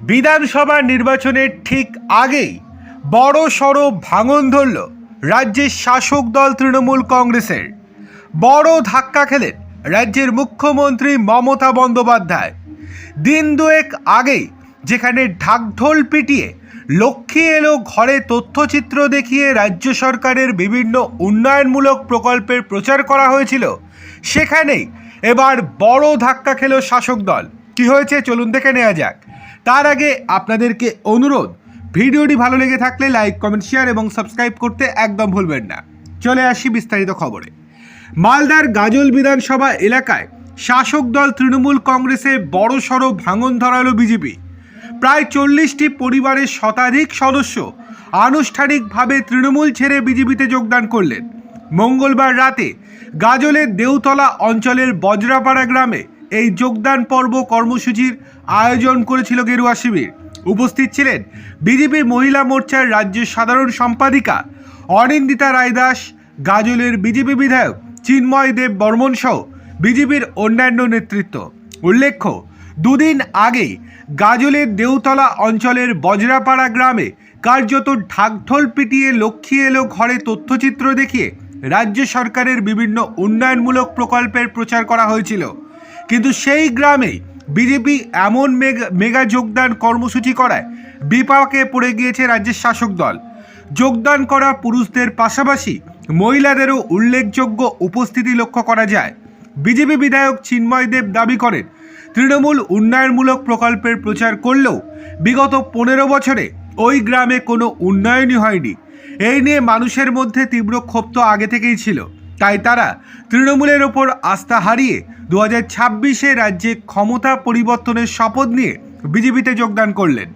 বিধানসভা নির্বাচনের ঠিক আগেই বড় সড় ভাঙন ধরল রাজ্যের শাসক দল তৃণমূল কংগ্রেসের। বড় ধাক্কা খেলেন রাজ্যের মুখ্যমন্ত্রী মমতা বন্দ্যোপাধ্যায়। দিন দুয়েক আগেই যেখানে ঢাকঢোল পিটিয়ে লক্ষ্মী এলো ঘরে তথ্যচিত্র দেখিয়ে রাজ্য সরকারের বিভিন্ন উন্নয়নমূলক প্রকল্পের প্রচার করা হয়েছিল, সেখানেই এবার বড় ধাক্কা খেল শাসক দল। কি হয়েছে চলুন দেখে নেওয়া যাক। তার আগে আপনাদেরকে অনুরোধ, ভিডিওটি ভালো লেগে থাকলে লাইক, কমেন্ট, শেয়ার এবং সাবস্ক্রাইব করতে একদম ভুলবেন না। চলে আসি বিস্তারিত খবরে। মালদার গাজল বিধানসভা এলাকায় শাসক দল তৃণমূল কংগ্রেসে বড়সড় ভাঙন ধরালো বিজেপি। প্রায় 40টি পরিবারের শতাধিক সদস্য আনুষ্ঠানিকভাবে তৃণমূল ছেড়ে বিজেপিতে যোগদান করলেন। মঙ্গলবার রাতে গাজলের দেউতলা অঞ্চলের বজ্রাপাড়া গ্রামে এই যোগদান পর্ব কর্মসূচির আয়োজন করেছিল গেরুয়া শিবির। উপস্থিত ছিলেন বিজেপি মহিলা মোর্চার রাজ্য সাধারণ সম্পাদিকা অনিন্দিতা রায়দাস, গাজলের বিজেপি বিধায়ক চিন্ময় দেব বর্মন সহ বিজেপির অন্যান্য নেতৃত্ব। উল্লেখ্য, দুদিন আগেই গাজলের দেউতলা অঞ্চলের বজ্রাপাড়া গ্রামে কার্যত ঢাকঢোল পিটিয়ে লক্ষ্মী এলো ঘরে তথ্যচিত্র দেখিয়ে রাজ্য সরকারের বিভিন্ন উন্নয়নমূলক প্রকল্পের প্রচার করা হয়েছিল। কিন্তু সেই গ্রামে বিজেপি এমন মেগা যোগদান কর্মসূচি করায় বিপাকে পড়ে গিয়েছে রাজ্যের শাসক দল। যোগদান করা পুরুষদের পাশাপাশি মহিলাদেরও উল্লেখযোগ্য উপস্থিতি লক্ষ্য করা যায়। বিজেপি বিধায়ক চিন্ময় দেব দাবি করেন, তৃণমূল উন্নয়নমূলক প্রকল্পের প্রচার করলেও বিগত 15 বছরে ওই গ্রামে কোনো উন্নয়নই হয়নি। এই নিয়ে মানুষের মধ্যে তীব্র ক্ষোভ তো আগে থেকেই ছিল, তাই তারা তৃণমূলের ওপর আস্থা হারিয়ে 2026-এ রাজ্যে ক্ষমতা পরিবর্তনের শপথ নিয়ে বিজেপিতে যোগদান করলেন।